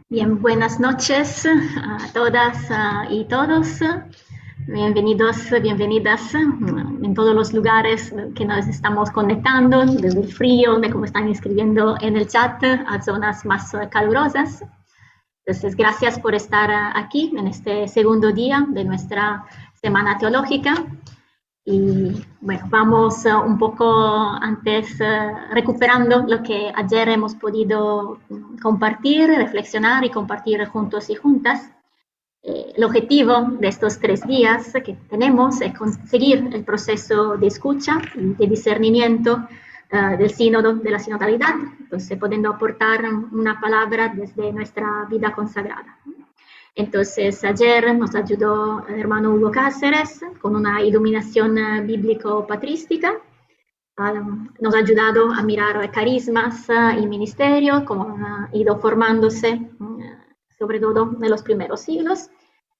Bien, buenas noches a todas y todos. Bienvenidos, bienvenidas en todos los lugares que nos estamos conectando, desde el frío, de cómo están escribiendo en el chat, a zonas más calurosas. Entonces, gracias por estar aquí en este segundo día de nuestra Semana Teológica. Y bueno, vamos un poco antes recuperando lo que ayer hemos podido compartir, reflexionar y compartir juntos y juntas. El objetivo de estos 3 días que tenemos es conseguir el proceso de escucha y de discernimiento del sínodo, de la sinodalidad, entonces pudiendo aportar una palabra desde nuestra vida consagrada. Entonces, ayer nos ayudó el hermano Hugo Cáceres con una iluminación bíblico-patrística. Nos ha ayudado a mirar carismas y ministerios, como han ido formándose, sobre todo en los primeros siglos.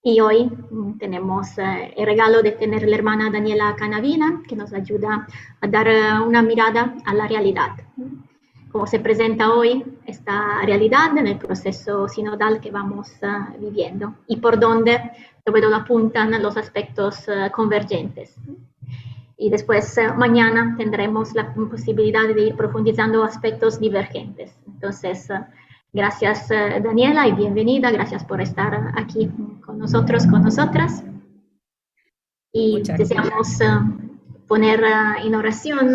Y hoy tenemos el regalo de tener la hermana Daniela Canavina, que nos ayuda a dar una mirada a la realidad. Cómo se presenta hoy esta realidad en el proceso sinodal que vamos viviendo y por dónde sobre todo apuntan los aspectos convergentes. Y después mañana tendremos la posibilidad de ir profundizando aspectos divergentes. Entonces, gracias Daniela y bienvenida, gracias por estar aquí con nosotros, con nosotras. Y deseamos poner en oración,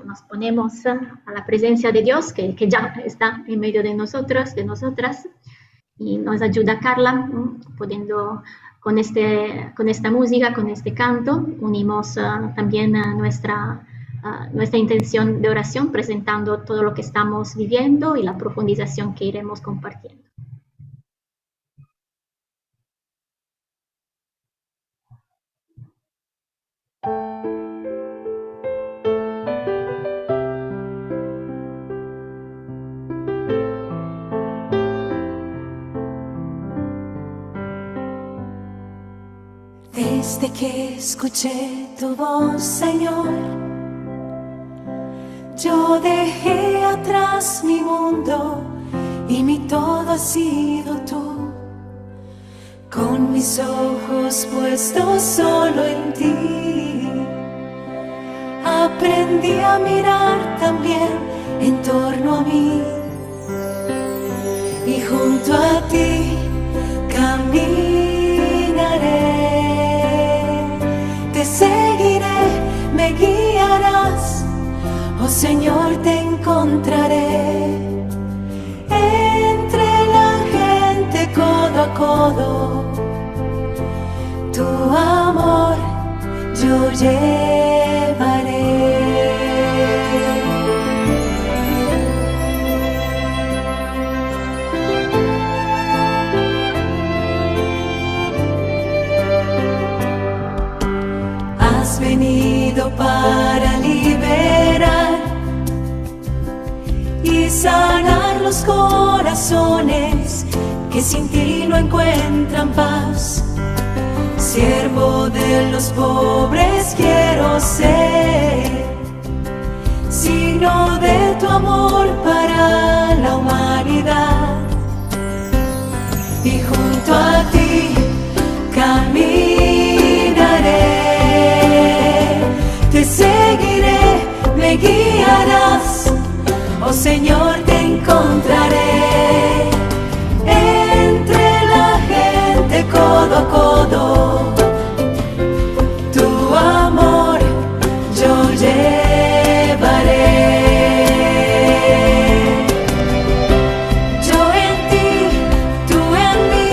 nos ponemos a la presencia de Dios que ya está en medio de nosotros, de nosotras, y nos ayuda Carla, pudiendo con esta música, con este canto, unimos también nuestra intención de oración, presentando todo lo que estamos viviendo y la profundización que iremos compartiendo. Desde que escuché tu voz, Señor, yo dejé atrás mi mundo y mi todo ha sido tú. Con mis ojos puestos solo en ti, aprendí a mirar también en torno a mí y junto a ti caminaré. Te seguiré, me guiarás, oh Señor, te encontraré. Entre la gente codo a codo, tu amor yo llevaré. Has venido para liberar y sanar los corazones que sin ti no encuentran paz. Siervo de los pobres quiero ser, signo de tu amor para la humanidad. Y junto a ti caminaré, te seguiré, me guiarás, oh Señor, te encontraré. Entre la gente codo a codo, tu amor yo llevaré. Yo en ti, tú en mí,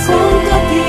junto a ti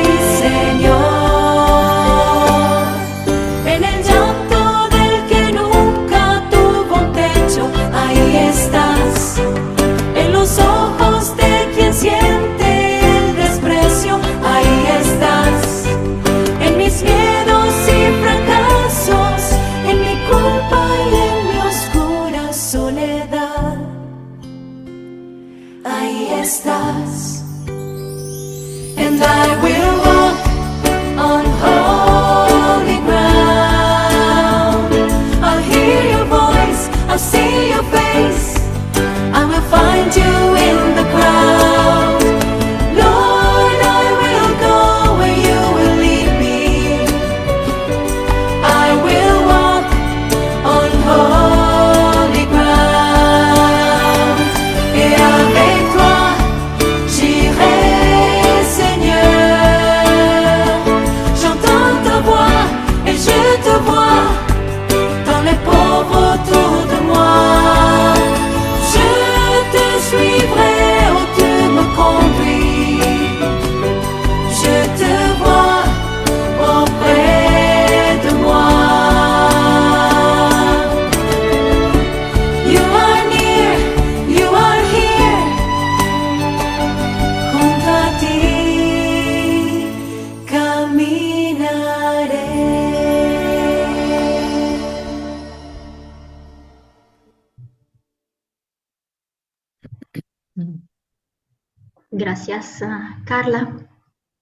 Gracias, Carla.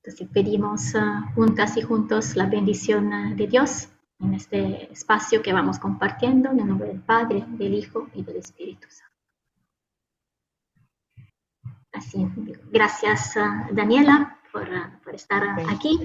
Entonces pedimos juntas y juntos la bendición de Dios en este espacio que vamos compartiendo en el nombre del Padre, del Hijo y del Espíritu Santo. Así, gracias, Daniela, por estar aquí.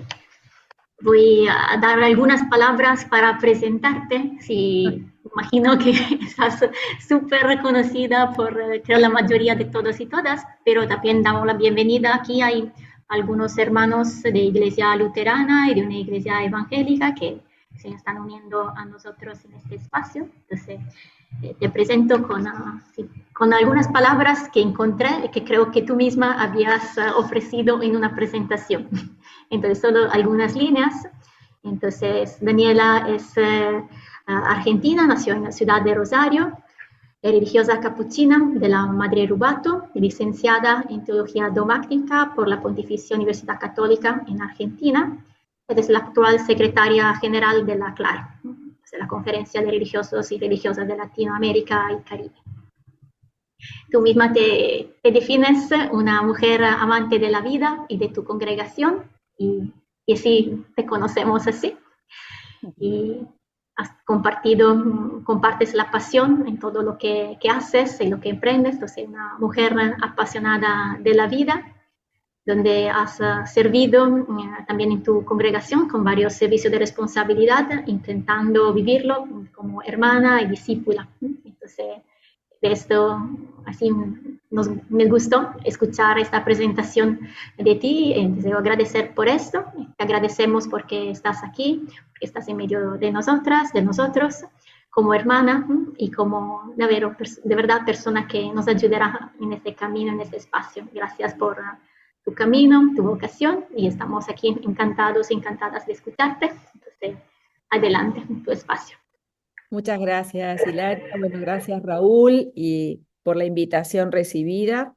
Voy a dar algunas palabras para presentarte. Sí, imagino que estás súper reconocida por creo, la mayoría de todos y todas, pero también damos la bienvenida. Aquí hay algunos hermanos de iglesia luterana y de una iglesia evangélica que se están uniendo a nosotros en este espacio. Entonces, te presento con algunas palabras que encontré, que creo que tú misma habías ofrecido en una presentación. Entonces, solo algunas líneas. Entonces, Daniela es argentina, nació en la ciudad de Rosario, es religiosa capuchina de la Madre Rubato, licenciada en Teología Dogmática por la Pontificia Universidad Católica en Argentina, es la actual secretaria general de la CLAR, de la Conferencia de Religiosos y Religiosas de Latinoamérica y Caribe. Tú misma te defines una mujer amante de la vida y de tu congregación, y así te conocemos así. Y has compartes la pasión en todo lo que haces, en lo que emprendes. Entonces, una mujer apasionada de la vida, donde has servido también en tu congregación con varios servicios de responsabilidad, intentando vivirlo como hermana y discípula. Entonces, de esto, así me gustó escuchar esta presentación de ti. Deseo agradecer por esto. Te agradecemos porque estás aquí, porque estás en medio de nosotras, de nosotros, como hermana y como de verdad persona que nos ayudará en este camino, en este espacio. Gracias por tu camino, tu vocación, y estamos aquí encantados y encantadas de escucharte. Entonces, adelante, tu espacio. Muchas gracias, Hilaria. Bueno, gracias, Raúl, y por la invitación recibida.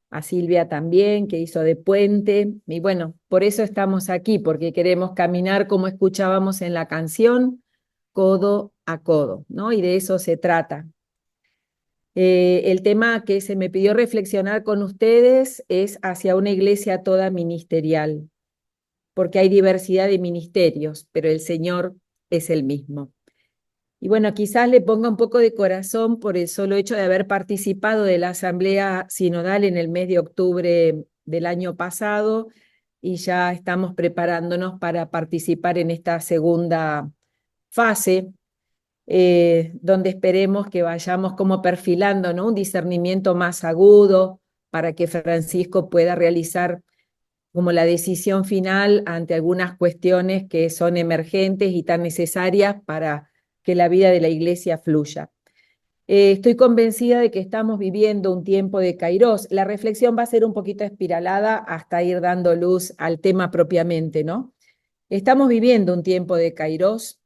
A Silvia también, que hizo de puente. Y bueno, por eso estamos aquí, porque queremos caminar como escuchábamos en la canción, codo a codo, ¿no? Y de eso se trata. El tema que se me pidió reflexionar con ustedes es hacia una iglesia toda ministerial, porque hay diversidad de ministerios, pero el Señor es el mismo. Y bueno, quizás le ponga un poco de corazón por el solo hecho de haber participado de la Asamblea Sinodal en el mes de octubre del año pasado, y ya estamos preparándonos para participar en esta segunda fase, donde esperemos que vayamos como perfilando, ¿no?, un discernimiento más agudo para que Francisco pueda realizar como la decisión final ante algunas cuestiones que son emergentes y tan necesarias para que la vida de la iglesia fluya. Estoy convencida de que estamos viviendo un tiempo de Kairós. La reflexión va a ser un poquito espiralada hasta ir dando luz al tema propiamente, ¿no? Estamos viviendo un tiempo de Kairós.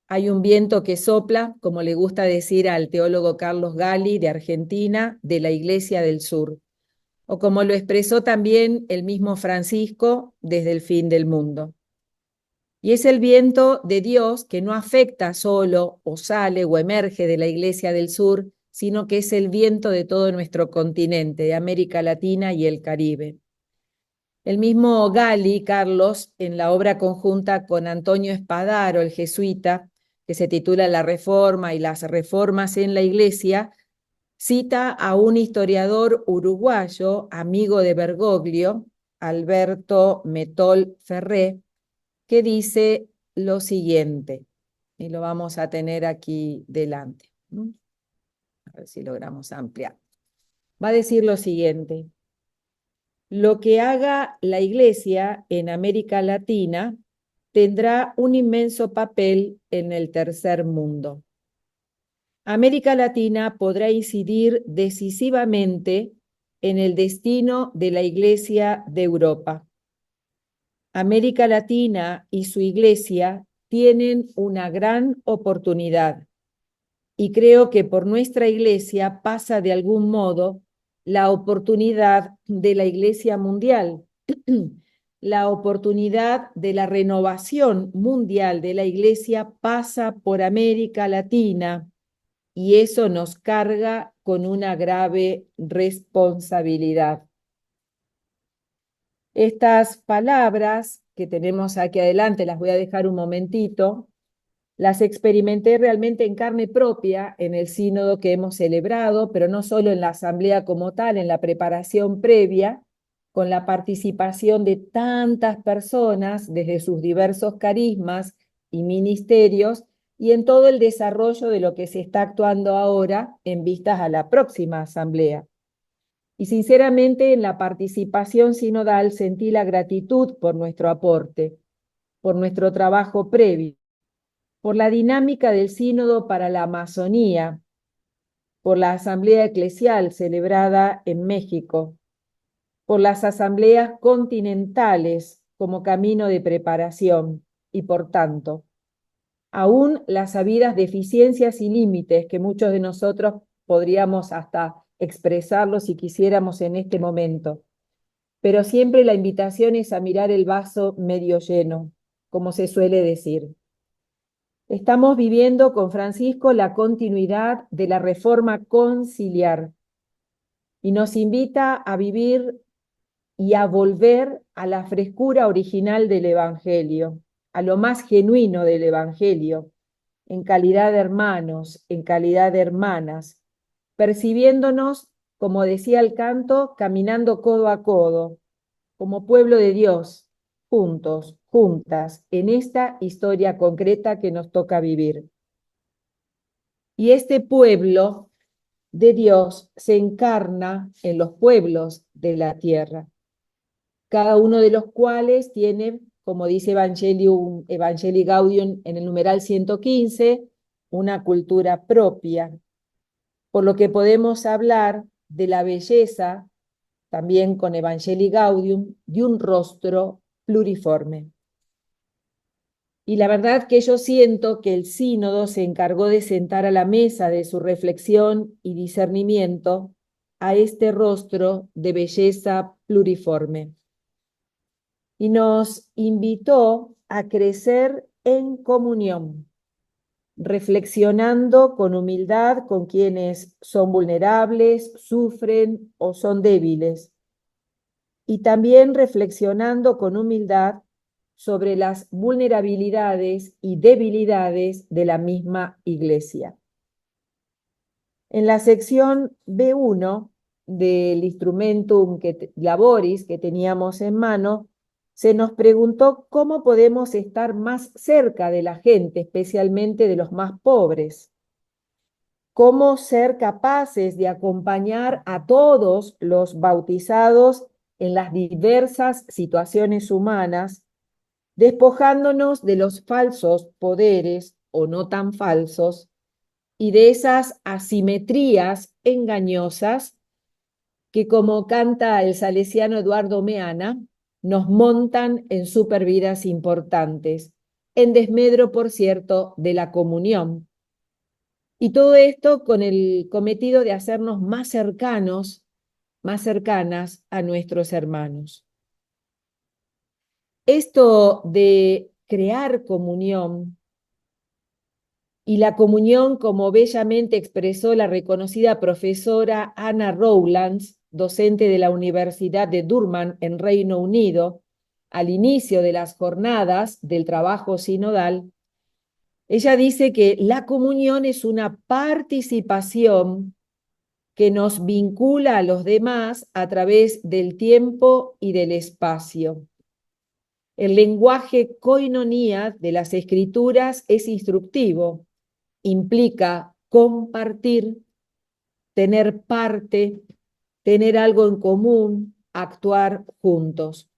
Hay un viento que sopla, como le gusta decir al teólogo Carlos Gali de Argentina, de la Iglesia del Sur, o como lo expresó también el mismo Francisco desde el fin del mundo. Y es el viento de Dios que no afecta solo o sale o emerge de la Iglesia del Sur, sino que es el viento de todo nuestro continente, de América Latina y el Caribe. El mismo Gali, Carlos, en la obra conjunta con Antonio Espadaro, el jesuita, que se titula La Reforma y las Reformas en la Iglesia, cita a un historiador uruguayo, amigo de Bergoglio, Alberto Metol Ferré, que dice lo siguiente, y lo vamos a tener aquí delante. A ver si logramos ampliar. Va a decir lo siguiente: lo que haga la Iglesia en América Latina tendrá un inmenso papel en el tercer mundo. América Latina podrá incidir decisivamente en el destino de la Iglesia de Europa. América Latina y su Iglesia tienen una gran oportunidad, y creo que por nuestra Iglesia pasa de algún modo la oportunidad de la Iglesia mundial, la oportunidad de la renovación mundial de la Iglesia pasa por América Latina, y eso nos carga con una grave responsabilidad. Estas palabras que tenemos aquí adelante, las voy a dejar un momentito, las experimenté realmente en carne propia en el sínodo que hemos celebrado, pero no solo en la asamblea como tal, en la preparación previa, con la participación de tantas personas desde sus diversos carismas y ministerios, y en todo el desarrollo de lo que se está actuando ahora en vistas a la próxima asamblea. Y sinceramente en la participación sinodal sentí la gratitud por nuestro aporte, por nuestro trabajo previo, por la dinámica del sínodo para la Amazonía, por la asamblea eclesial celebrada en México, por las asambleas continentales como camino de preparación y por tanto, aún las sabidas deficiencias y límites que muchos de nosotros podríamos hasta expresarlos si quisiéramos en este momento. Pero siempre la invitación es a mirar el vaso medio lleno, como se suele decir. Estamos viviendo con Francisco la continuidad de la reforma conciliar y nos invita a vivir y a volver a la frescura original del Evangelio, a lo más genuino del Evangelio, en calidad de hermanos, en calidad de hermanas, percibiéndonos, como decía el canto, caminando codo a codo, como pueblo de Dios, juntos, juntas, en esta historia concreta que nos toca vivir. Y este pueblo de Dios se encarna en los pueblos de la tierra, cada uno de los cuales tiene, como dice Evangelii Gaudium en el numeral 115, una cultura propia, por lo que podemos hablar de la belleza, también con Evangelii Gaudium, de un rostro pluriforme. Y la verdad que yo siento que el sínodo se encargó de sentar a la mesa de su reflexión y discernimiento a este rostro de belleza pluriforme. Y nos invitó a crecer en comunión, reflexionando con humildad con quienes son vulnerables, sufren o son débiles, y también reflexionando con humildad sobre las vulnerabilidades y debilidades de la misma Iglesia. En la sección B1 del Instrumentum Laboris que teníamos en mano, se nos preguntó cómo podemos estar más cerca de la gente, especialmente de los más pobres. Cómo ser capaces de acompañar a todos los bautizados en las diversas situaciones humanas, despojándonos de los falsos poderes o no tan falsos y de esas asimetrías engañosas que, como canta el salesiano Eduardo Meana, nos montan en supervidas importantes, en desmedro, por cierto, de la comunión. Y todo esto con el cometido de hacernos más cercanos, más cercanas a nuestros hermanos. Esto de crear comunión, y la comunión, como bellamente expresó la reconocida profesora Anna Rowlands, docente de la Universidad de Durham en Reino Unido, al inicio de las jornadas del trabajo sinodal, ella dice que la comunión es una participación que nos vincula a los demás a través del tiempo y del espacio. El lenguaje koinonía de las escrituras es instructivo, implica compartir, tener parte, tener algo en común, actuar juntos.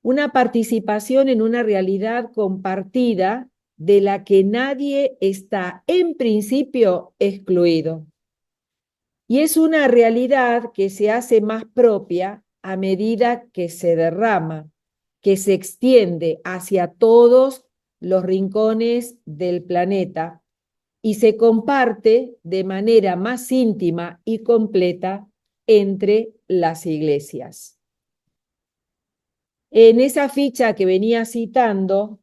Una participación en una realidad compartida de la que nadie está en principio excluido. Y es una realidad que se hace más propia a medida que se derrama, que se extiende hacia todos los rincones del planeta y se comparte de manera más íntima y completa entre las iglesias. En esa ficha que venía citando,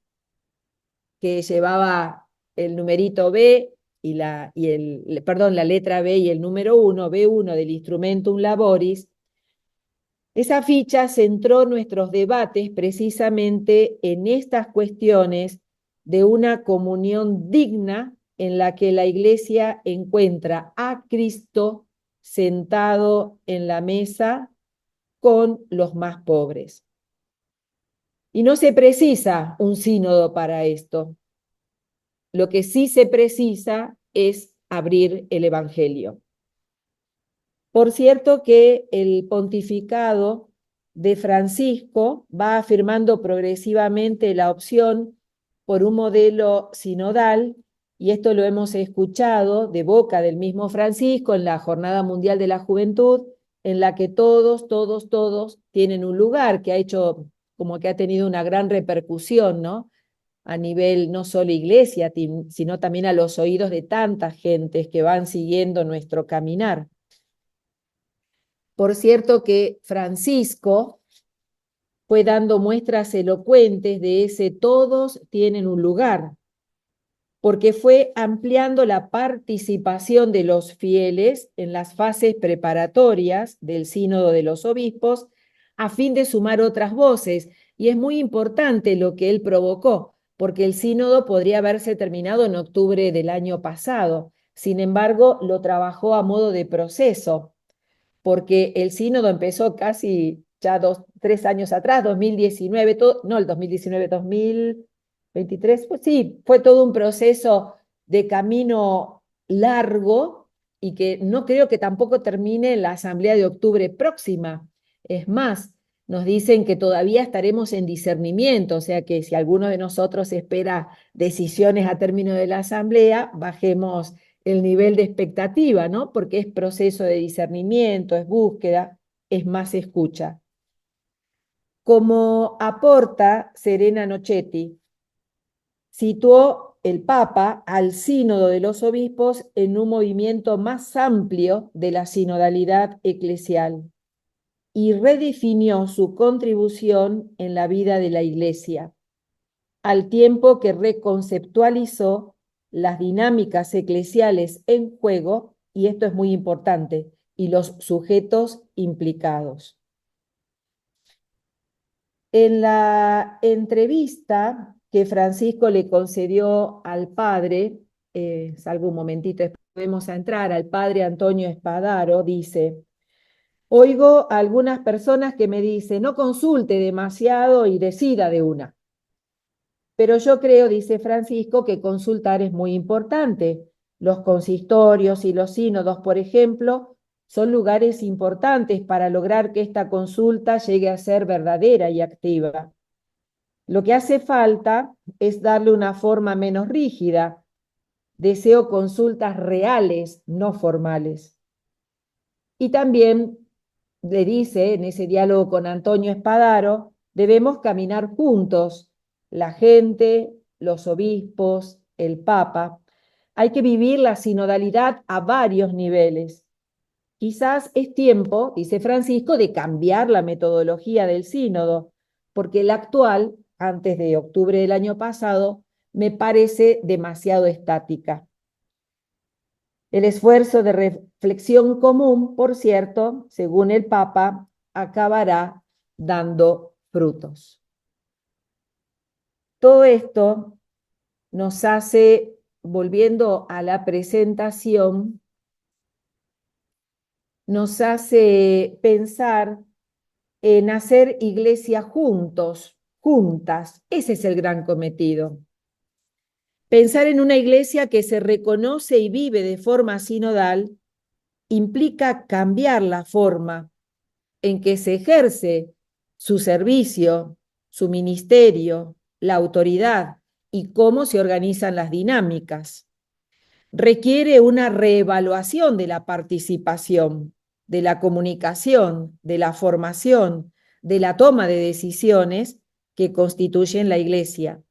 que llevaba el numerito B y la letra B y el número 1, B1 del Instrumentum Laboris, Esa ficha centró nuestros debates precisamente en estas cuestiones de una comunión digna en la que la Iglesia encuentra a Cristo sentado en la mesa con los más pobres. Y no se precisa un sínodo para esto. Lo que sí se precisa es abrir el Evangelio. Por cierto que el pontificado de Francisco va afirmando progresivamente la opción por un modelo sinodal, y esto lo hemos escuchado de boca del mismo Francisco en la Jornada Mundial de la Juventud, en la que todos tienen un lugar, que ha hecho como que ha tenido una gran repercusión, ¿no? A nivel no solo iglesia, sino también a los oídos de tantas gentes que van siguiendo nuestro caminar. Por cierto que Francisco fue dando muestras elocuentes de ese todos tienen un lugar, porque fue ampliando la participación de los fieles en las fases preparatorias del Sínodo de los Obispos a fin de sumar otras voces. Y es muy importante lo que él provocó, porque el sínodo podría haberse terminado en octubre del año pasado. Sin embargo, lo trabajó a modo de proceso, porque el sínodo empezó casi ya 3 años atrás, 2019, no el 2019, 2023, pues sí, fue todo un proceso de camino largo y que no creo que tampoco termine en la asamblea de octubre próxima. Es más, nos dicen que todavía estaremos en discernimiento, o sea que si alguno de nosotros espera decisiones a término de la asamblea, bajemos el nivel de expectativa, ¿no? Porque es proceso de discernimiento, es búsqueda, es más escucha. Como aporta Serena Nochetti, situó el Papa al Sínodo de los Obispos en un movimiento más amplio de la sinodalidad eclesial y redefinió su contribución en la vida de la Iglesia, al tiempo que reconceptualizó las dinámicas eclesiales en juego, y esto es muy importante, y los sujetos implicados. En la entrevista que Francisco le concedió al padre, salvo un momentito, después vamos a entrar, al padre Antonio Espadaro, dice: oigo a algunas personas que me dicen, no consulte demasiado y decida de una. Pero yo creo, dice Francisco, que consultar es muy importante. Los consistorios y los sínodos, por ejemplo, son lugares importantes para lograr que esta consulta llegue a ser verdadera y activa. Lo que hace falta es darle una forma menos rígida. Deseo consultas reales, no formales. Y también le dice, en ese diálogo con Antonio Espadaro, debemos caminar juntos, la gente, los obispos, el Papa. Hay que vivir la sinodalidad a varios niveles. Quizás es tiempo, dice Francisco, de cambiar la metodología del sínodo, porque la actual, antes de octubre del año pasado, me parece demasiado estática. El esfuerzo de reflexión común, por cierto, según el Papa, acabará dando frutos. Todo esto nos hace, volviendo a la presentación, nos hace pensar en hacer iglesia juntos, juntas. Ese es el gran cometido. Pensar en una iglesia que se reconoce y vive de forma sinodal implica cambiar la forma en que se ejerce su servicio, su ministerio, la autoridad y cómo se organizan las dinámicas. Requiere una reevaluación de la participación, de la comunicación, de la formación, de la toma de decisiones que constituyen la Iglesia.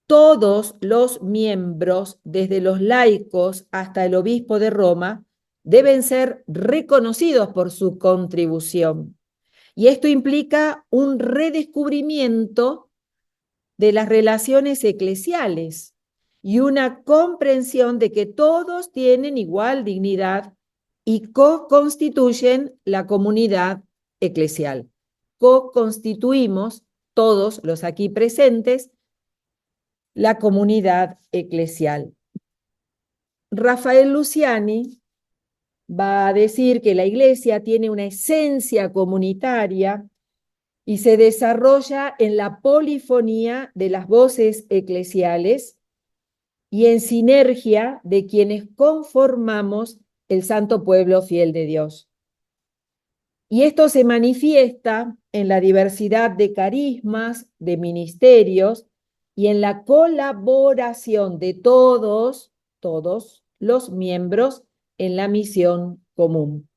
Todos los miembros, desde los laicos hasta el obispo de Roma, deben ser reconocidos por su contribución. Y esto implica un redescubrimiento de las relaciones eclesiales y una comprensión de que todos tienen igual dignidad y co-constituyen la comunidad eclesial. Co-constituimos todos los aquí presentes la comunidad eclesial. Rafael Luciani va a decir que la Iglesia tiene una esencia comunitaria y se desarrolla en la polifonía de las voces eclesiales y en sinergia de quienes conformamos el santo pueblo fiel de Dios. Y esto se manifiesta en la diversidad de carismas, de ministerios y en la colaboración de todos los miembros en la misión común.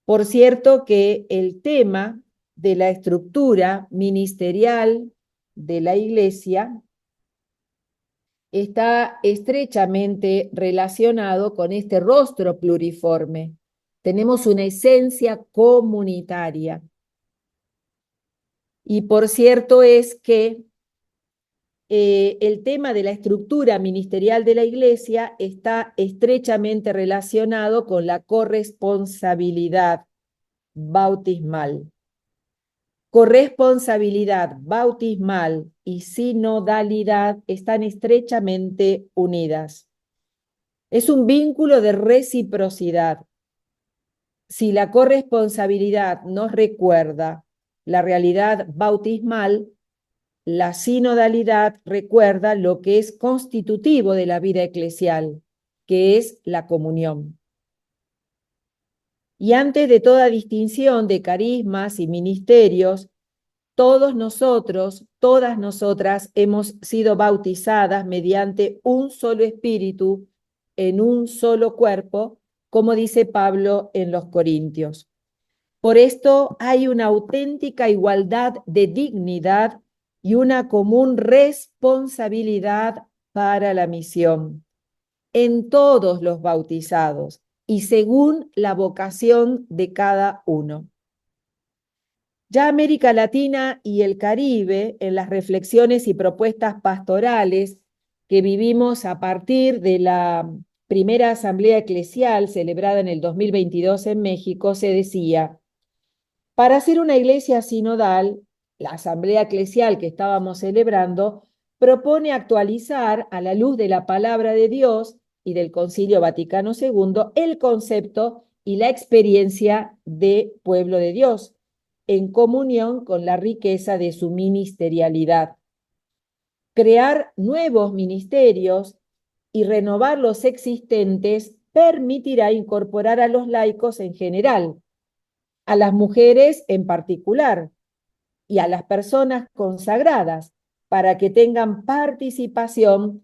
Por cierto que el tema de la estructura ministerial de la Iglesia está estrechamente relacionado con este rostro pluriforme. Tenemos una esencia comunitaria. Y por cierto es que el tema de la estructura ministerial de la Iglesia está estrechamente relacionado con la corresponsabilidad bautismal. Corresponsabilidad bautismal y sinodalidad están estrechamente unidas. Es un vínculo de reciprocidad. Si la corresponsabilidad nos recuerda la realidad bautismal, la sinodalidad recuerda lo que es constitutivo de la vida eclesial, que es la comunión. Y antes de toda distinción de carismas y ministerios, todos nosotros, todas nosotras hemos sido bautizadas mediante un solo espíritu, en un solo cuerpo, como dice Pablo en los Corintios. Por esto hay una auténtica igualdad de dignidad y una común responsabilidad para la misión en todos los bautizados y según la vocación de cada uno. Ya América Latina y el Caribe, en las reflexiones y propuestas pastorales que vivimos a partir de la primera asamblea eclesial celebrada en el 2022 en México, se decía: para ser una iglesia sinodal, la asamblea eclesial que estábamos celebrando propone actualizar a la luz de la palabra de Dios y del Concilio Vaticano II el concepto y la experiencia de pueblo de Dios, en comunión con la riqueza de su ministerialidad. Crear nuevos ministerios y renovar los existentes permitirá incorporar a los laicos en general, a las mujeres en particular y a las personas consagradas para que tengan participación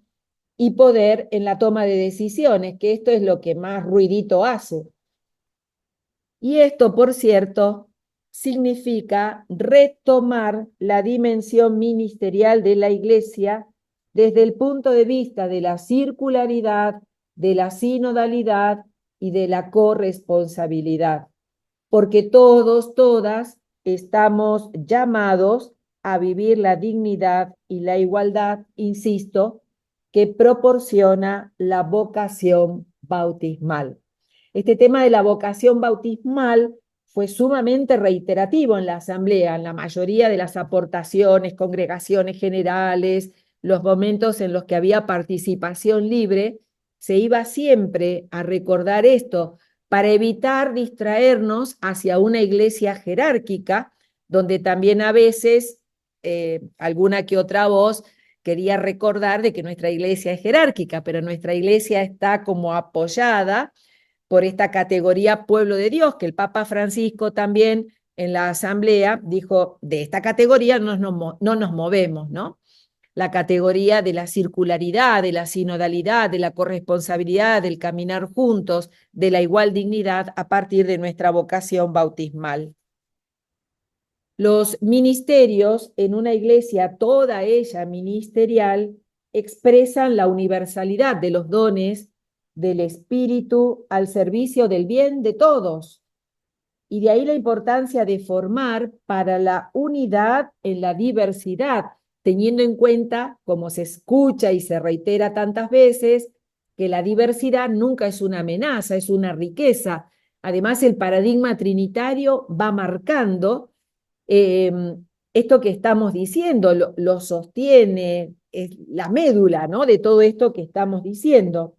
y poder en la toma de decisiones, que esto es lo que más ruidito hace. Y esto, por cierto, significa retomar la dimensión ministerial de la Iglesia desde el punto de vista de la circularidad, de la sinodalidad y de la corresponsabilidad, porque todos, todas estamos llamados a vivir la dignidad y la igualdad, insisto, que proporciona la vocación bautismal. Este tema de la vocación bautismal fue sumamente reiterativo en la asamblea, en la mayoría de las aportaciones, congregaciones generales, los momentos en los que había participación libre, se iba siempre a recordar esto para evitar distraernos hacia una iglesia jerárquica, donde también a veces alguna que otra voz quería recordar de que nuestra iglesia es jerárquica, pero nuestra iglesia está como apoyada por esta categoría pueblo de Dios, que el Papa Francisco también en la asamblea dijo: de esta categoría no nos movemos, ¿no? La categoría de la circularidad, de la sinodalidad, de la corresponsabilidad, del caminar juntos, de la igual dignidad a partir de nuestra vocación bautismal. Los ministerios en una iglesia, toda ella ministerial, expresan la universalidad de los dones del Espíritu al servicio del bien de todos. Y de ahí la importancia de formar para la unidad en la diversidad, teniendo en cuenta, como se escucha y se reitera tantas veces, que la diversidad nunca es una amenaza, es una riqueza. Además, el paradigma trinitario va marcando eh, esto que estamos diciendo, lo sostiene, es la médula, ¿no?, de todo esto que estamos diciendo.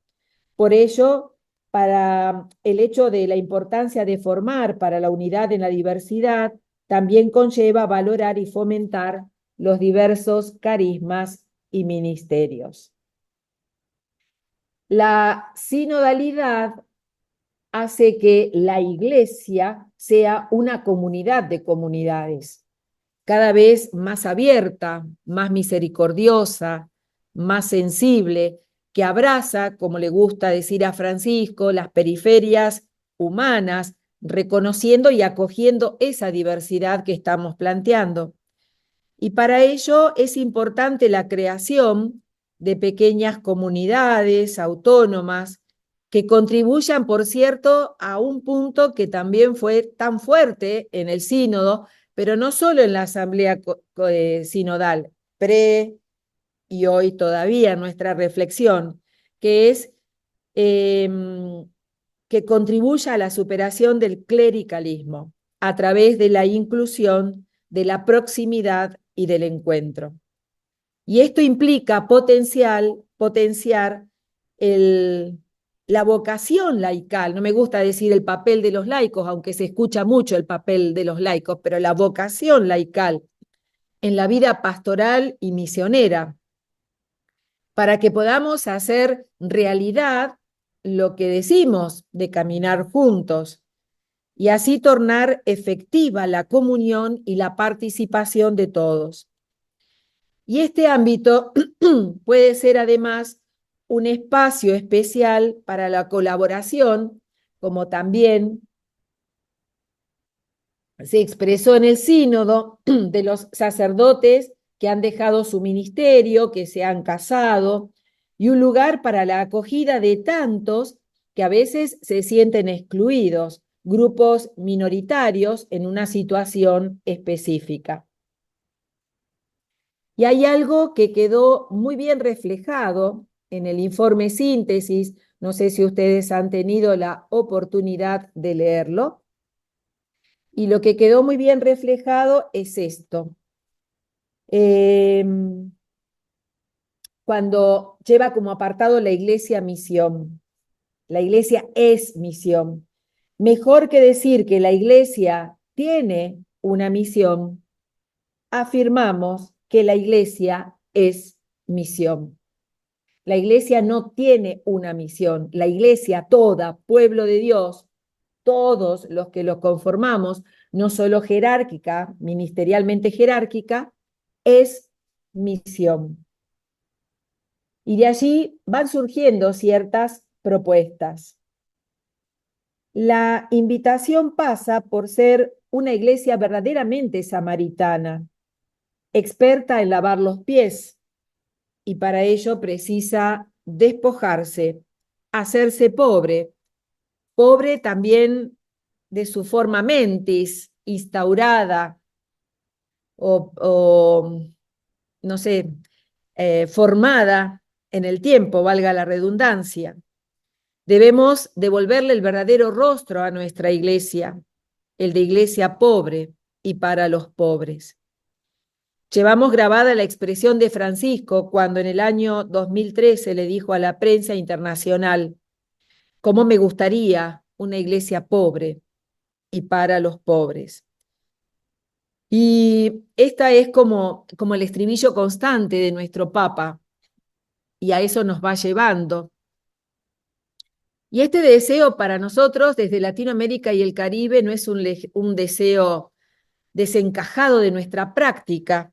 Por ello, para el hecho de la importancia de formar para la unidad en la diversidad, también conlleva valorar y fomentar los diversos carismas y ministerios. La sinodalidad hace que la Iglesia sea una comunidad de comunidades, cada vez más abierta, más misericordiosa, más sensible, que abraza, como le gusta decir a Francisco, las periferias humanas, reconociendo y acogiendo esa diversidad que estamos planteando. Y para ello es importante la creación de pequeñas comunidades autónomas que contribuyan, por cierto, a un punto que también fue tan fuerte en el sínodo, pero no solo en la asamblea sinodal, y hoy todavía nuestra reflexión, que es que contribuya a la superación del clericalismo a través de la inclusión, de la proximidad y del encuentro. Y esto implica potenciar la vocación laical. No me gusta decir el papel de los laicos, aunque se escucha mucho el papel de los laicos, pero la vocación laical en la vida pastoral y misionera, para que podamos hacer realidad lo que decimos de caminar juntos, y así tornar efectiva la comunión y la participación de todos. Y este ámbito puede ser además un espacio especial para la colaboración, como también se expresó en el sínodo, de los sacerdotes que han dejado su ministerio, que se han casado, y un lugar para la acogida de tantos que a veces se sienten excluidos, grupos minoritarios en una situación específica. Y hay algo que quedó muy bien reflejado en el informe síntesis, no sé si ustedes han tenido la oportunidad de leerlo, y lo que quedó muy bien reflejado es esto. Cuando lleva como apartado la iglesia misión. La iglesia es misión. Mejor que decir que la iglesia tiene una misión, afirmamos que la iglesia es misión. La iglesia no tiene una misión. La iglesia toda, pueblo de Dios, todos los que lo conformamos, no solo jerárquica, ministerialmente jerárquica, es misión. Y de allí van surgiendo ciertas propuestas. La invitación pasa por ser una iglesia verdaderamente samaritana, experta en lavar los pies, y para ello precisa despojarse, hacerse pobre, pobre también de su forma mentis, instaurada, o no sé, formada en el tiempo, valga la redundancia. Debemos devolverle el verdadero rostro a nuestra iglesia, el de iglesia pobre y para los pobres. Llevamos grabada la expresión de Francisco cuando en el año 2013 le dijo a la prensa internacional: «Cómo me gustaría una iglesia pobre y para los pobres». Y esta es como el estribillo constante de nuestro Papa, y a eso nos va llevando. Y este deseo para nosotros desde Latinoamérica y el Caribe no es un deseo desencajado de nuestra práctica,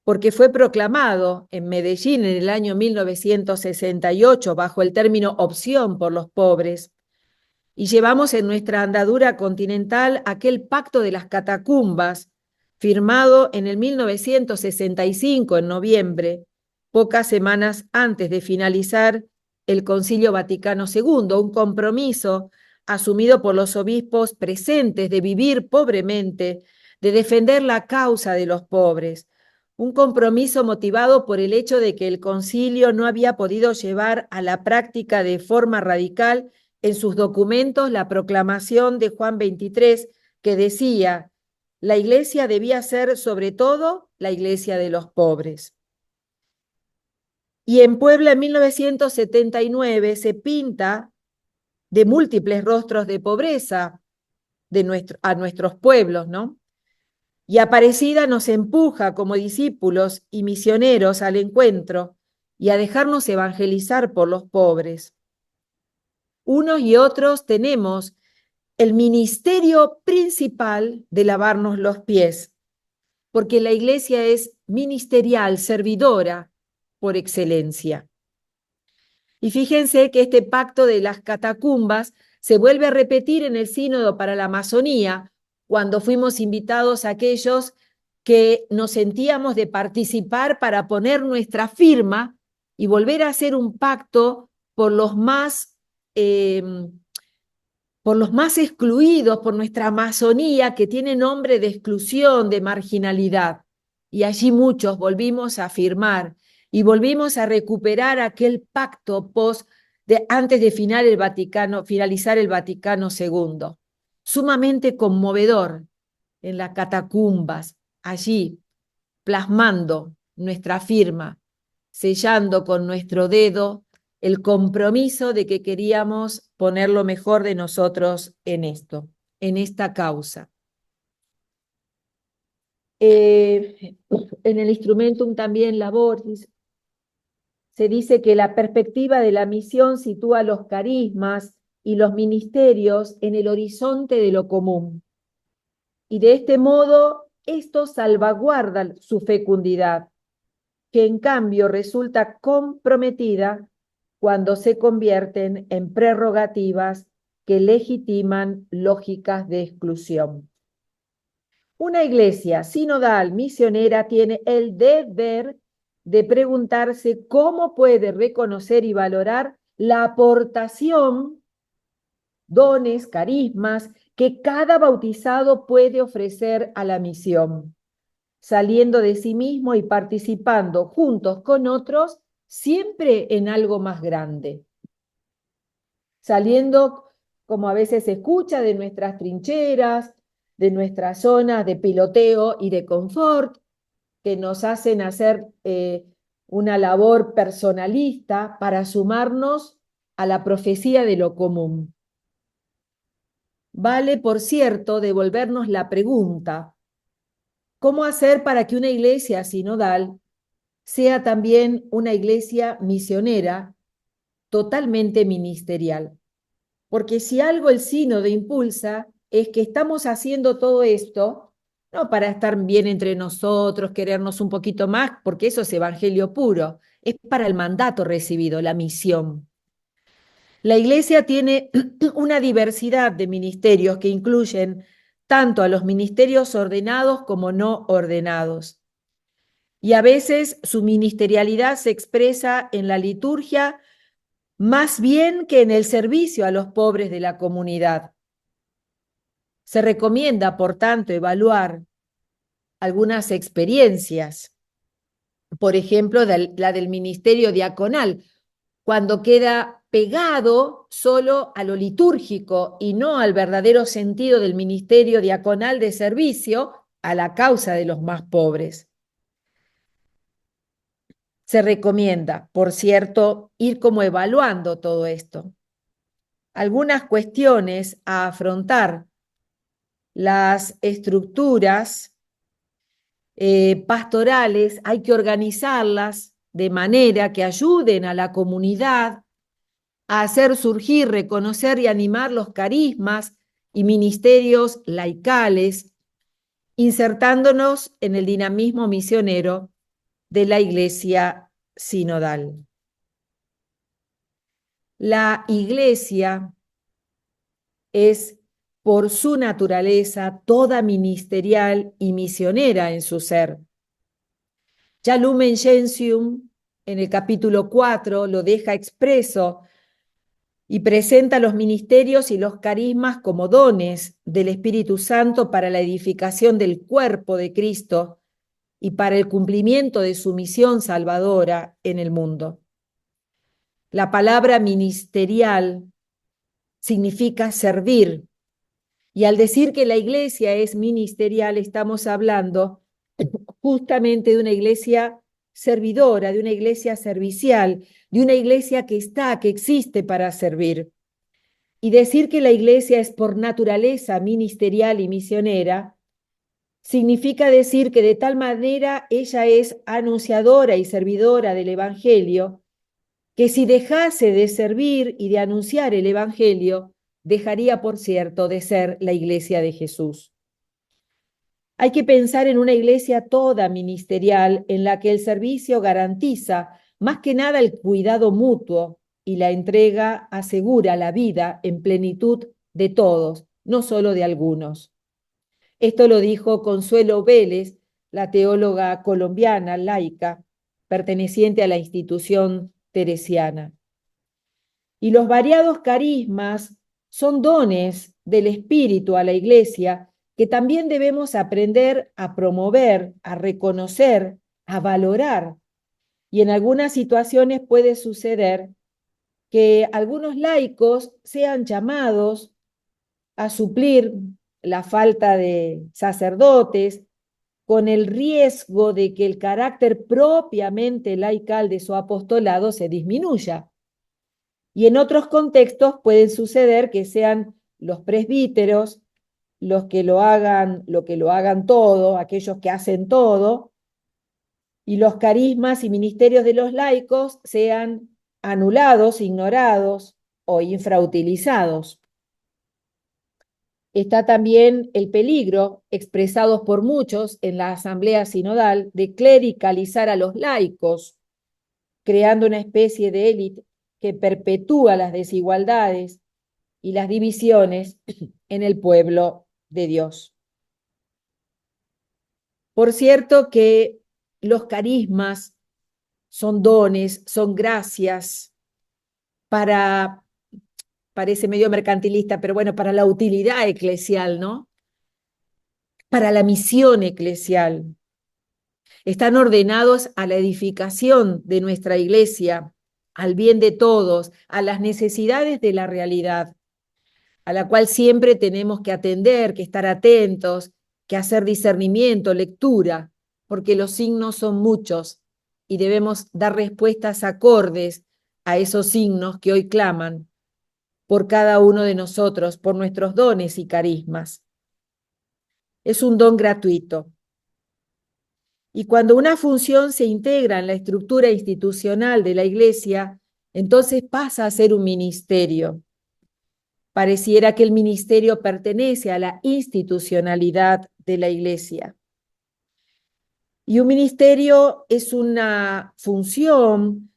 porque fue proclamado en Medellín en el año 1968 bajo el término opción por los pobres, y llevamos en nuestra andadura continental aquel pacto de las catacumbas, firmado en el 1965 en noviembre, pocas semanas antes de finalizar el Concilio Vaticano II, un compromiso asumido por los obispos presentes de vivir pobremente, de defender la causa de los pobres, un compromiso motivado por el hecho de que el concilio no había podido llevar a la práctica de forma radical en sus documentos la proclamación de Juan 23, que decía: la iglesia debía ser sobre todo la iglesia de los pobres. Y en Puebla, en 1979, se pinta de múltiples rostros de pobreza a nuestros pueblos, ¿no? Y Aparecida nos empuja como discípulos y misioneros al encuentro y a dejarnos evangelizar por los pobres. Unos y otros tenemos el ministerio principal de lavarnos los pies, porque la iglesia es ministerial, servidora por excelencia. Y fíjense que este pacto de las catacumbas se vuelve a repetir en el Sínodo para la Amazonía, cuando fuimos invitados a aquellos que nos sentíamos de participar para poner nuestra firma y volver a hacer un pacto por los más excluidos, por nuestra Amazonía, que tiene nombre de exclusión, de marginalidad. Y allí muchos volvimos a firmar y volvimos a recuperar aquel pacto antes de finalizar el Vaticano II. Sumamente conmovedor en las catacumbas, allí plasmando nuestra firma, sellando con nuestro dedo el compromiso de que queríamos poner lo mejor de nosotros en esto, en esta causa. En el Instrumentum también Laboris se dice que la perspectiva de la misión sitúa los carismas y los ministerios en el horizonte de lo común. Y de este modo, estos salvaguardan su fecundidad, que en cambio resulta comprometida cuando se convierten en prerrogativas que legitiman lógicas de exclusión. Una iglesia sinodal misionera tiene el deber de preguntarse cómo puede reconocer y valorar la aportación, dones, carismas que cada bautizado puede ofrecer a la misión, saliendo de sí mismo y participando juntos con otros, siempre en algo más grande. Saliendo, como a veces se escucha, de nuestras trincheras, de nuestras zonas de piloteo y de confort, que nos hacen hacer una labor personalista para sumarnos a la profecía de lo común. Vale, por cierto, devolvernos la pregunta: ¿cómo hacer para que una iglesia sinodal sea también una iglesia misionera totalmente ministerial? Porque si algo el sínodo impulsa es que estamos haciendo todo esto no para estar bien entre nosotros, querernos un poquito más, porque eso es evangelio puro, es para el mandato recibido, la misión. La iglesia tiene una diversidad de ministerios que incluyen tanto a los ministerios ordenados como no ordenados. Y a veces su ministerialidad se expresa en la liturgia más bien que en el servicio a los pobres de la comunidad. Se recomienda, por tanto, evaluar algunas experiencias, por ejemplo, la del ministerio diaconal, cuando queda pegado solo a lo litúrgico y no al verdadero sentido del ministerio diaconal de servicio a la causa de los más pobres. Se recomienda, por cierto, ir como evaluando todo esto. Algunas cuestiones a afrontar: las estructuras pastorales, hay que organizarlas de manera que ayuden a la comunidad a hacer surgir, reconocer y animar los carismas y ministerios laicales, insertándonos en el dinamismo misionero de la iglesia sinodal. La iglesia es, por su naturaleza, toda ministerial y misionera en su ser. Ya Lumen Gentium, en el capítulo 4, lo deja expreso y presenta los ministerios y los carismas como dones del Espíritu Santo para la edificación del cuerpo de Cristo y para el cumplimiento de su misión salvadora en el mundo. La palabra ministerial significa servir. Y al decir que la iglesia es ministerial, estamos hablando justamente de una iglesia servidora, de una iglesia servicial, de una iglesia que existe para servir. Y decir que la iglesia es por naturaleza ministerial y misionera, significa decir que de tal manera ella es anunciadora y servidora del Evangelio, que si dejase de servir y de anunciar el Evangelio, dejaría, por cierto, de ser la iglesia de Jesús. Hay que pensar en una iglesia toda ministerial en la que el servicio garantiza más que nada el cuidado mutuo y la entrega asegura la vida en plenitud de todos, no solo de algunos. Esto lo dijo Consuelo Vélez, la teóloga colombiana laica, perteneciente a la institución teresiana. Y los variados carismas son dones del Espíritu a la Iglesia que también debemos aprender a promover, a reconocer, a valorar. Y en algunas situaciones puede suceder que algunos laicos sean llamados a suplir la falta de sacerdotes con el riesgo de que el carácter propiamente laical de su apostolado se disminuya. Y en otros contextos pueden suceder que sean los presbíteros los que lo hagan todo, aquellos que hacen todo, y los carismas y ministerios de los laicos sean anulados, ignorados o infrautilizados. Está también el peligro, expresado por muchos en la asamblea sinodal, de clericalizar a los laicos, creando una especie de élite que perpetúa las desigualdades y las divisiones en el pueblo de Dios. Por cierto que los carismas son dones, son gracias parece medio mercantilista, pero bueno, para la utilidad eclesial, ¿no? Para la misión eclesial. Están ordenados a la edificación de nuestra iglesia, al bien de todos, a las necesidades de la realidad, a la cual siempre tenemos que atender, que estar atentos, que hacer discernimiento, lectura, porque los signos son muchos y debemos dar respuestas acordes a esos signos que hoy claman por cada uno de nosotros, por nuestros dones y carismas. Es un don gratuito. Y cuando una función se integra en la estructura institucional de la Iglesia, entonces pasa a ser un ministerio. Pareciera que el ministerio pertenece a la institucionalidad de la Iglesia. Y un ministerio es una función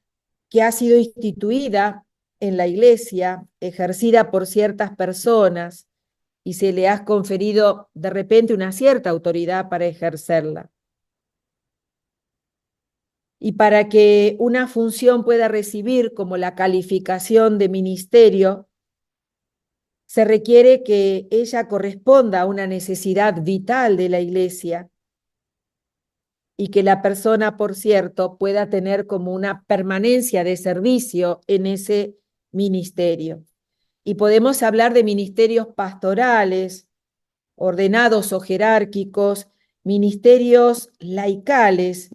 que ha sido instituida en la Iglesia, ejercida por ciertas personas, y se le ha conferido de repente una cierta autoridad para ejercerla. Y para que una función pueda recibir como la calificación de ministerio, se requiere que ella corresponda a una necesidad vital de la Iglesia y que la persona, por cierto, pueda tener como una permanencia de servicio en ese ministerio. Y podemos hablar de ministerios pastorales, ordenados o jerárquicos, ministerios laicales,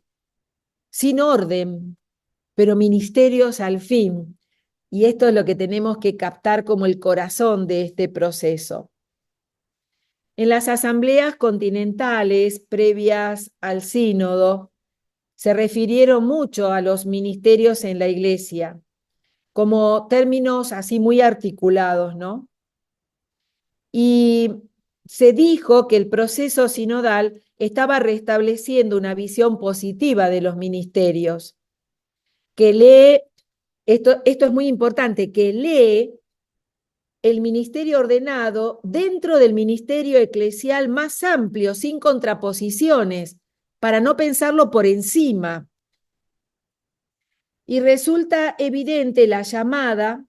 sin orden, pero ministerios al fin. Y esto es lo que tenemos que captar como el corazón de este proceso. En las asambleas continentales previas al sínodo, se refirieron mucho a los ministerios en la Iglesia, como términos así muy articulados, ¿no? Y se dijo que el proceso sinodal estaba restableciendo una visión positiva de los ministerios, que lee, esto es muy importante, que lee el ministerio ordenado dentro del ministerio eclesial más amplio, sin contraposiciones, para no pensarlo por encima. Y resulta evidente la llamada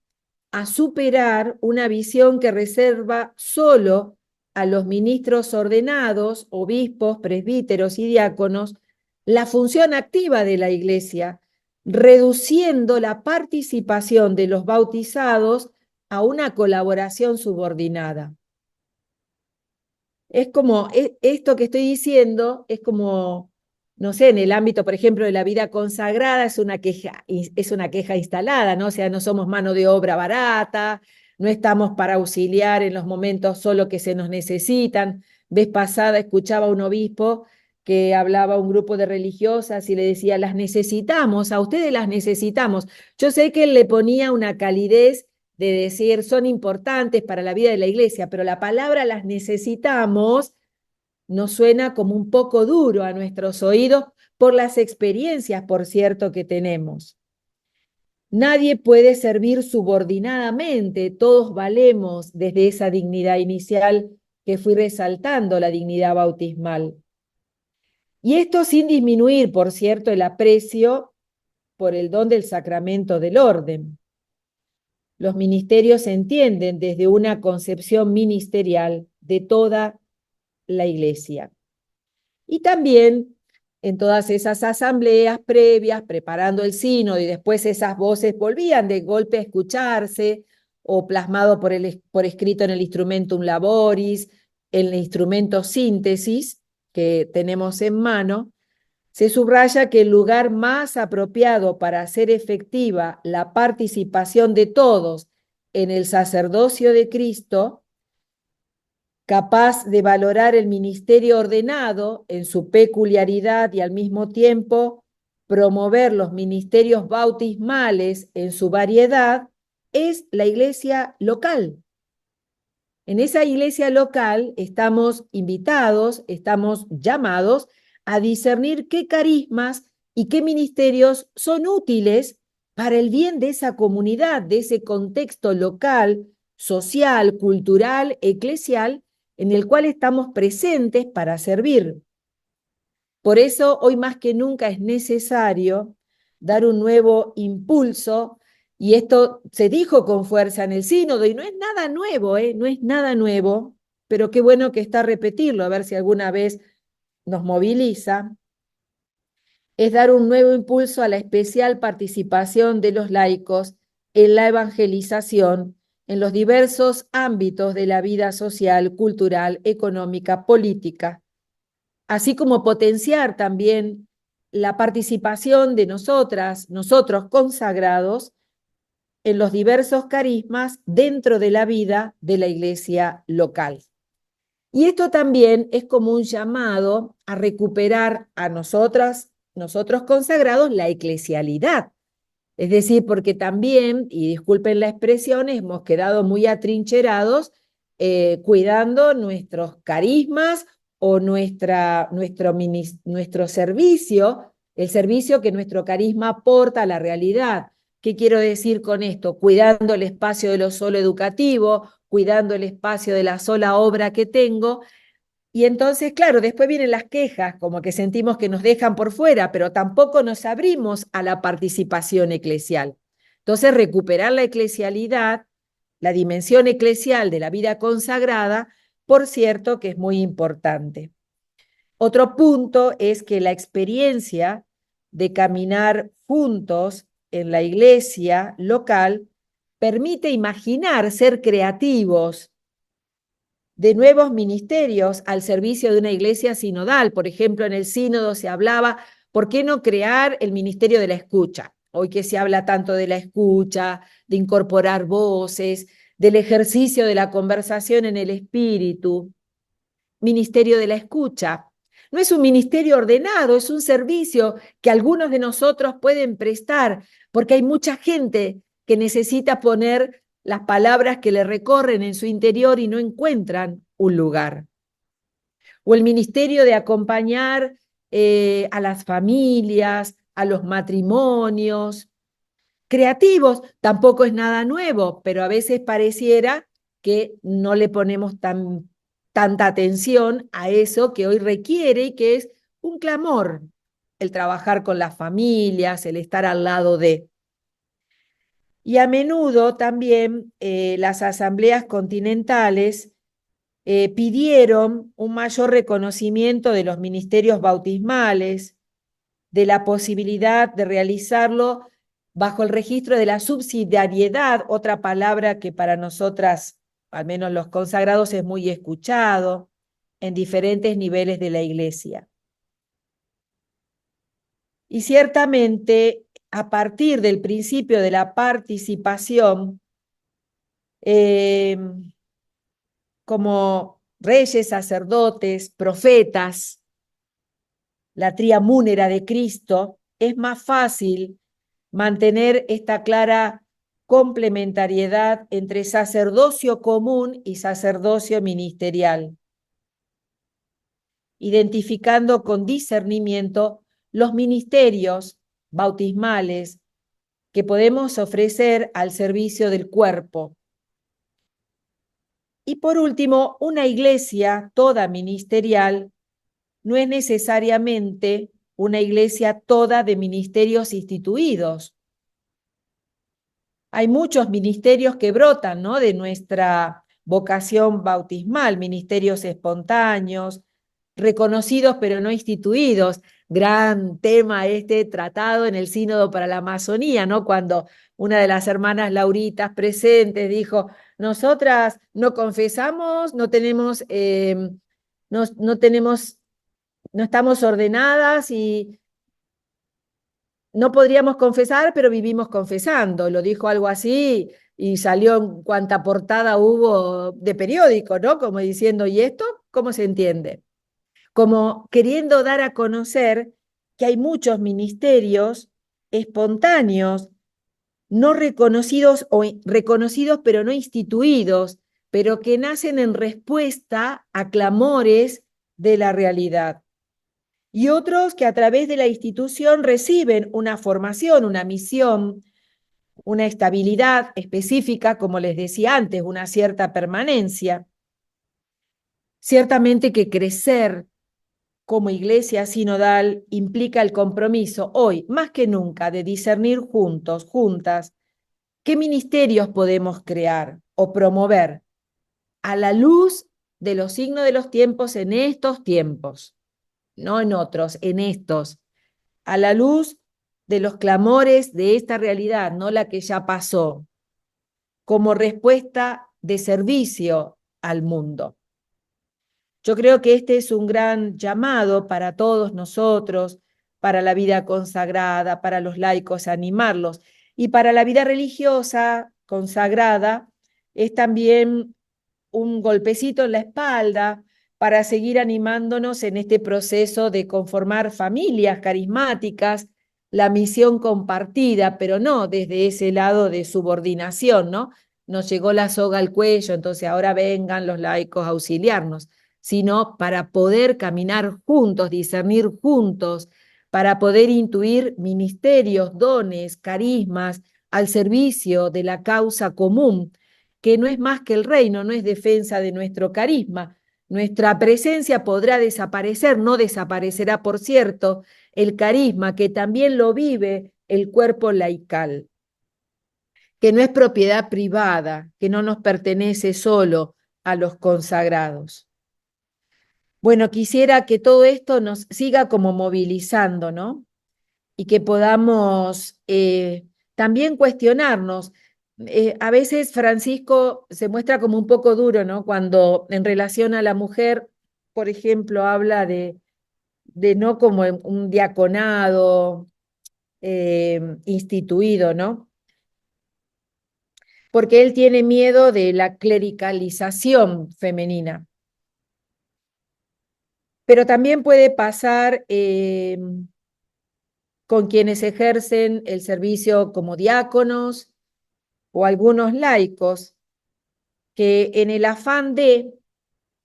a superar una visión que reserva solo a los ministros ordenados, obispos, presbíteros y diáconos, la función activa de la Iglesia, reduciendo la participación de los bautizados a una colaboración subordinada. Es como, esto que estoy diciendo es como, no sé, en el ámbito, por ejemplo, de la vida consagrada es una queja instalada, ¿no? O sea, no somos mano de obra barata, no estamos para auxiliar en los momentos solo que se nos necesitan. Vez pasada escuchaba a un obispo que hablaba a un grupo de religiosas y le decía, las necesitamos, a ustedes las necesitamos. Yo sé que él le ponía una calidez de decir son importantes para la vida de la iglesia, pero la palabra las necesitamos nos suena como un poco duro a nuestros oídos por las experiencias, por cierto, que tenemos. Nadie puede servir subordinadamente, todos valemos desde esa dignidad inicial que fui resaltando, la dignidad bautismal. Y esto sin disminuir, por cierto, el aprecio por el don del sacramento del orden. Los ministerios se entienden desde una concepción ministerial de toda la iglesia. Y también en todas esas asambleas previas, preparando el sínodo, y después esas voces volvían de golpe a escucharse, o plasmado por escrito en el instrumentum laboris, en el instrumento síntesis que tenemos en mano, se subraya que el lugar más apropiado para hacer efectiva la participación de todos en el sacerdocio de Cristo, capaz de valorar el ministerio ordenado en su peculiaridad y al mismo tiempo promover los ministerios bautismales en su variedad, es la iglesia local. En esa iglesia local estamos invitados, estamos llamados a discernir qué carismas y qué ministerios son útiles para el bien de esa comunidad, de ese contexto local, social, cultural, eclesial, en el cual estamos presentes para servir. Por eso, hoy más que nunca es necesario dar un nuevo impulso, y esto se dijo con fuerza en el sínodo, y no es nada nuevo, no es nada nuevo, pero qué bueno que está repetirlo, a ver si alguna vez nos moviliza, es dar un nuevo impulso a la especial participación de los laicos en la evangelización en los diversos ámbitos de la vida social, cultural, económica, política, así como potenciar también la participación de nosotros consagrados, en los diversos carismas dentro de la vida de la iglesia local. Y esto también es como un llamado a recuperar a nosotros consagrados, la eclesialidad. Es decir, porque también, y disculpen la expresión, hemos quedado muy atrincherados cuidando nuestros carismas o nuestro servicio, el servicio que nuestro carisma aporta a la realidad. ¿Qué quiero decir con esto? Cuidando el espacio de lo solo educativo, cuidando el espacio de la sola obra que tengo. Y entonces, claro, después vienen las quejas, como que sentimos que nos dejan por fuera, pero tampoco nos abrimos a la participación eclesial. Entonces, recuperar la eclesialidad, la dimensión eclesial de la vida consagrada, por cierto que es muy importante. Otro punto es que la experiencia de caminar juntos en la iglesia local permite imaginar, ser creativos de nuevos ministerios al servicio de una iglesia sinodal. Por ejemplo, en el sínodo se hablaba, ¿por qué no crear el ministerio de la escucha? Hoy que se habla tanto de la escucha, de incorporar voces, del ejercicio de la conversación en el espíritu. Ministerio de la escucha. No es un ministerio ordenado, es un servicio que algunos de nosotros pueden prestar, porque hay mucha gente que necesita poner las palabras que le recorren en su interior y no encuentran un lugar. O el ministerio de acompañar a las familias, a los matrimonios. Creativos tampoco es nada nuevo, pero a veces pareciera que no le ponemos tanta atención a eso que hoy requiere y que es un clamor, el trabajar con las familias, el estar al lado de. Y a menudo también las asambleas continentales pidieron un mayor reconocimiento de los ministerios bautismales, de la posibilidad de realizarlo bajo el registro de la subsidiariedad, otra palabra que para nosotras, al menos los consagrados, es muy escuchado en diferentes niveles de la Iglesia. Y ciertamente, a partir del principio de la participación, como reyes, sacerdotes, profetas, la tría múnera de Cristo, es más fácil mantener esta clara complementariedad entre sacerdocio común y sacerdocio ministerial, identificando con discernimiento los ministerios bautismales que podemos ofrecer al servicio del cuerpo. Y por último, una iglesia toda ministerial no es necesariamente una iglesia toda de ministerios instituidos. Hay muchos ministerios que brotan, ¿no?, de nuestra vocación bautismal, ministerios espontáneos, reconocidos pero no instituidos. Gran tema este tratado en el Sínodo para la Amazonía, ¿no?, cuando una de las hermanas Lauritas presentes dijo: nosotras no confesamos, no estamos ordenadas y no podríamos confesar, pero vivimos confesando. Lo dijo algo así y salió en cuanta portada hubo de periódico, ¿no? Como diciendo, ¿y esto cómo se entiende? Como queriendo dar a conocer que hay muchos ministerios espontáneos, no reconocidos o reconocidos pero no instituidos, pero que nacen en respuesta a clamores de la realidad. Y otros que a través de la institución reciben una formación, una misión, una estabilidad específica, como les decía antes, una cierta permanencia. Ciertamente que crecer como iglesia sinodal implica el compromiso hoy, más que nunca, de discernir juntos, juntas, qué ministerios podemos crear o promover a la luz de los signos de los tiempos en estos tiempos, no en otros, en estos, a la luz de los clamores de esta realidad, no la que ya pasó, como respuesta de servicio al mundo. Yo creo que este es un gran llamado para todos nosotros, para la vida consagrada, para los laicos, animarlos. Y para la vida religiosa consagrada es también un golpecito en la espalda para seguir animándonos en este proceso de conformar familias carismáticas, la misión compartida, pero no desde ese lado de subordinación, ¿no? Nos llegó la soga al cuello, entonces ahora vengan los laicos a auxiliarnos, sino para poder caminar juntos, discernir juntos, para poder intuir ministerios, dones, carismas al servicio de la causa común, que no es más que el reino, no es defensa de nuestro carisma. Nuestra presencia podrá desaparecer, no desaparecerá, por cierto, el carisma, que también lo vive el cuerpo laical, que no es propiedad privada, que no nos pertenece solo a los consagrados. Bueno, quisiera que todo esto nos siga como movilizando, ¿no? Y que podamos también cuestionarnos. A veces Francisco se muestra como un poco duro, ¿no? Cuando en relación a la mujer, por ejemplo, habla de no como un diaconado instituido, ¿no? Porque él tiene miedo de la clericalización femenina. Pero también puede pasar con quienes ejercen el servicio como diáconos o algunos laicos, que en el afán de,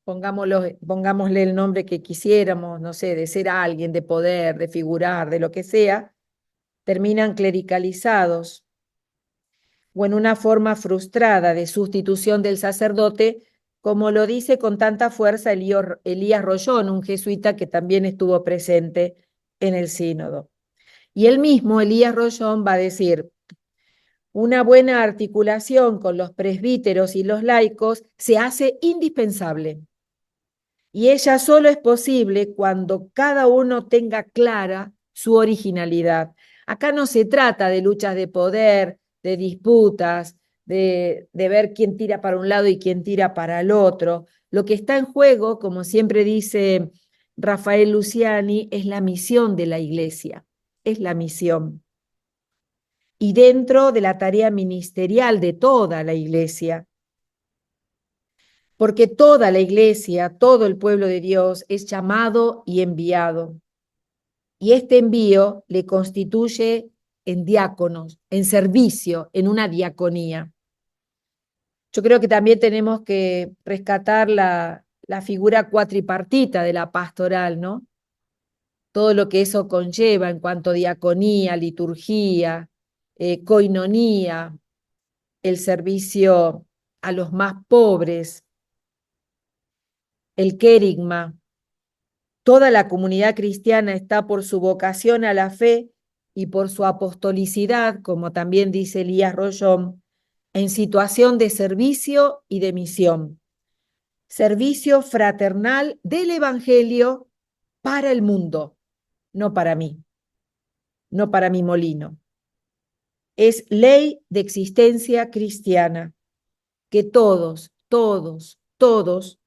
pongámosle el nombre que quisiéramos, no sé, de ser alguien, de poder, de figurar, de lo que sea, terminan clericalizados o en una forma frustrada de sustitución del sacerdote, como lo dice con tanta fuerza Elías Rollón, un jesuita que también estuvo presente en el sínodo. Y él mismo, Elías Rollón, va a decir: una buena articulación con los presbíteros y los laicos se hace indispensable. Y ella solo es posible cuando cada uno tenga clara su originalidad. Acá no se trata de luchas de poder, de disputas, de ver quién tira para un lado y quién tira para el otro. Lo que está en juego, como siempre dice Rafael Luciani, es la misión de la Iglesia, es la misión. Y dentro de la tarea ministerial de toda la Iglesia, porque toda la Iglesia, todo el pueblo de Dios es llamado y enviado. Y este envío le constituye en diáconos, en servicio, en una diaconía. Yo creo que también tenemos que rescatar la figura cuatripartita de la pastoral, ¿no? Todo lo que eso conlleva en cuanto a diaconía, liturgía, coinonía, el servicio a los más pobres, el quérigma. Toda la comunidad cristiana está por su vocación a la fe y por su apostolicidad, como también dice Elías Rollón, en situación de servicio y de misión. Servicio fraternal del Evangelio para el mundo, no para mí, no para mi molino. Es ley de existencia cristiana que todos, todos, todos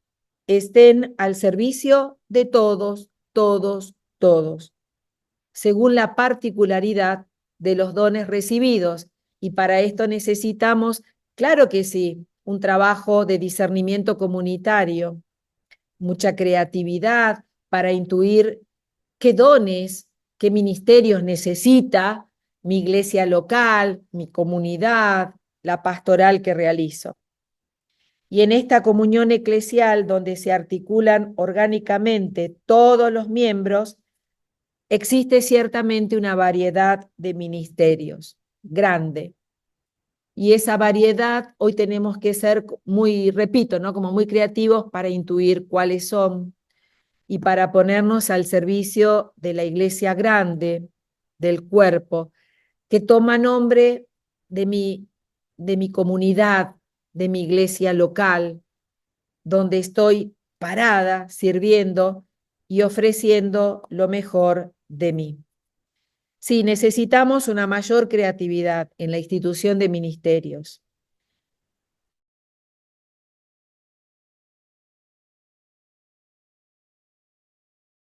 estén al servicio de todos, todos, todos, según la particularidad de los dones recibidos. Y para esto necesitamos, claro que sí, un trabajo de discernimiento comunitario, mucha creatividad para intuir qué dones, qué ministerios necesita mi iglesia local, mi comunidad, la pastoral que realizo. Y en esta comunión eclesial, donde se articulan orgánicamente todos los miembros, existe ciertamente una variedad de ministerios, grande. Y esa variedad hoy tenemos que ser muy, repito, ¿no? Como muy creativos para intuir cuáles son y para ponernos al servicio de la iglesia grande, del cuerpo, que toma nombre de mi comunidad, de mi iglesia local, donde estoy parada, sirviendo y ofreciendo lo mejor de mí. Sí, necesitamos una mayor creatividad en la institución de ministerios.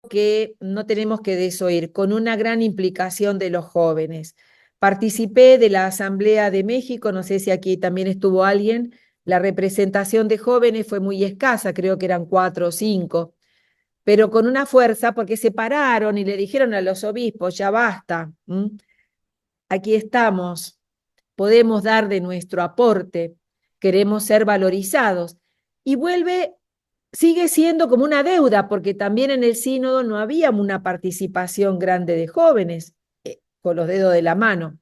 Que no tenemos que desoír, con una gran implicación de los jóvenes. Participé de la Asamblea de México, no sé si aquí también estuvo alguien, la representación de jóvenes fue muy escasa, creo que eran 4 o 5, pero con una fuerza porque se pararon y le dijeron a los obispos, ya basta, aquí estamos, podemos dar de nuestro aporte, queremos ser valorizados. Y sigue siendo como una deuda, porque también en el sínodo no había una participación grande de jóvenes, con los dedos de la mano.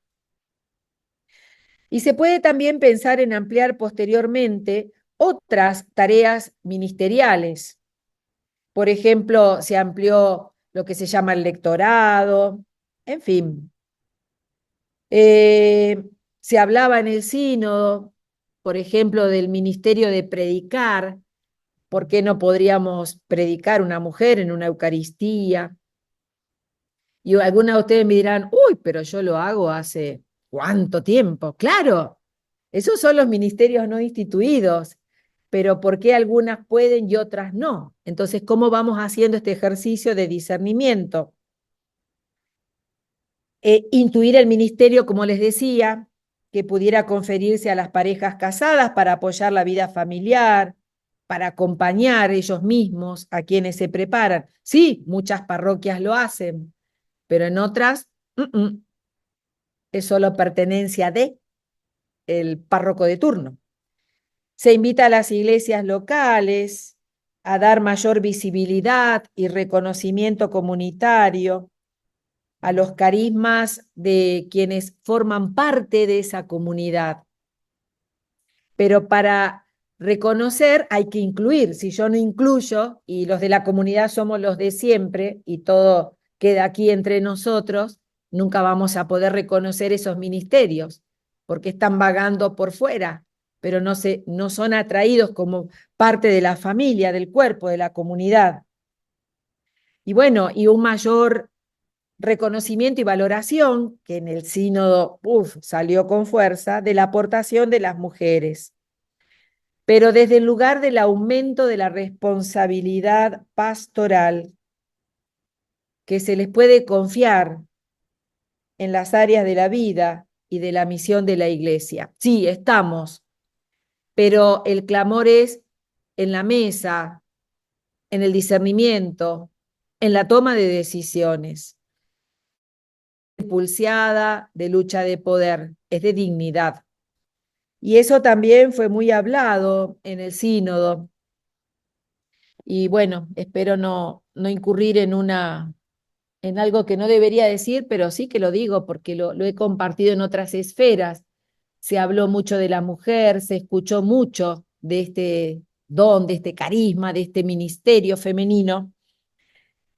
Y se puede también pensar en ampliar posteriormente otras tareas ministeriales. Por ejemplo, se amplió lo que se llama el lectorado, en fin. Se hablaba en el sínodo, por ejemplo, del ministerio de predicar. ¿Por qué no podríamos predicar una mujer en una Eucaristía? Y algunas de ustedes me dirán, uy, pero yo lo hago hace ¿cuánto tiempo? Claro, esos son los ministerios no instituidos, pero ¿por qué algunas pueden y otras no? Entonces, ¿cómo vamos haciendo este ejercicio de discernimiento? Intuir el ministerio, como les decía, que pudiera conferirse a las parejas casadas para apoyar la vida familiar, para acompañar ellos mismos a quienes se preparan. Sí, muchas parroquias lo hacen, pero en otras es solo pertenencia de el párroco de turno. Se invita a las iglesias locales a dar mayor visibilidad y reconocimiento comunitario a los carismas de quienes forman parte de esa comunidad. Pero para reconocer hay que incluir. Si yo no incluyo y los de la comunidad somos los de siempre y todo queda aquí entre nosotros, nunca vamos a poder reconocer esos ministerios porque están vagando por fuera, pero no son atraídos como parte de la familia, del cuerpo, de la comunidad. Y bueno, y un mayor reconocimiento y valoración, que en el sínodo salió con fuerza, de la aportación de las mujeres, pero desde el lugar del aumento de la responsabilidad pastoral que se les puede confiar en las áreas de la vida y de la misión de la Iglesia. Sí, estamos, pero el clamor es en la mesa, en el discernimiento, en la toma de decisiones. Pulseada de lucha de poder, es de dignidad. Y eso también fue muy hablado en el sínodo. Y bueno, espero no incurrir en algo que no debería decir, pero sí que lo digo porque lo he compartido en otras esferas. Se habló mucho de la mujer, se escuchó mucho de este don, de este carisma, de este ministerio femenino,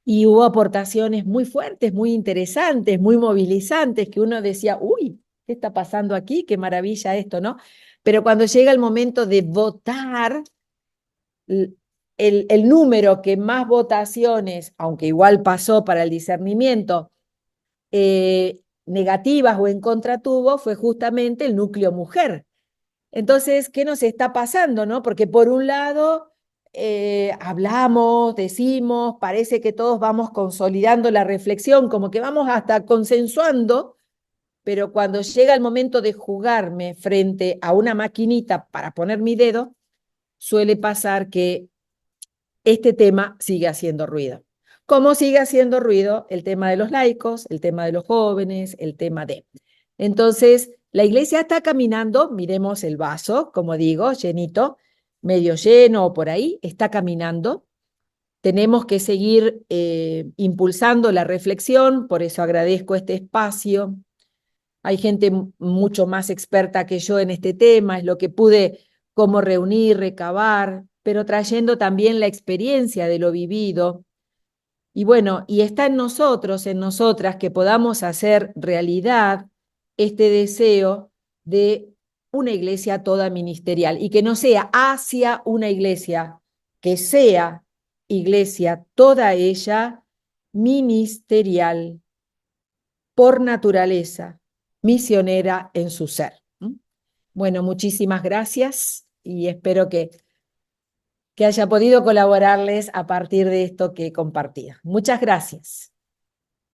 y hubo aportaciones muy fuertes, muy interesantes, muy movilizantes, que uno decía, uy, ¿qué está pasando aquí? Qué maravilla esto, ¿no? Pero cuando llega el momento de votar, el número que más votaciones, aunque igual pasó para el discernimiento, negativas o en contra tuvo, fue justamente el núcleo mujer. Entonces, ¿qué nos está pasando, no? Porque por un lado hablamos, decimos, parece que todos vamos consolidando la reflexión, como que vamos hasta consensuando, pero cuando llega el momento de jugarme frente a una maquinita para poner mi dedo, suele pasar que este tema sigue haciendo ruido. ¿Cómo sigue haciendo ruido el tema de los laicos, el tema de los jóvenes, el tema de... Entonces, la iglesia está caminando, miremos el vaso, como digo, llenito, medio lleno o por ahí, está caminando. Tenemos que seguir impulsando la reflexión, por eso agradezco este espacio. Hay gente mucho más experta que yo en este tema, es lo que pude como reunir, recabar, pero trayendo también la experiencia de lo vivido. Y bueno, y está en nosotros, en nosotras, que podamos hacer realidad este deseo de una iglesia toda ministerial y que no sea hacia una iglesia, que sea iglesia toda ella ministerial por naturaleza, misionera en su ser. Bueno, muchísimas gracias y espero que haya podido colaborarles a partir de esto que compartía. Muchas gracias.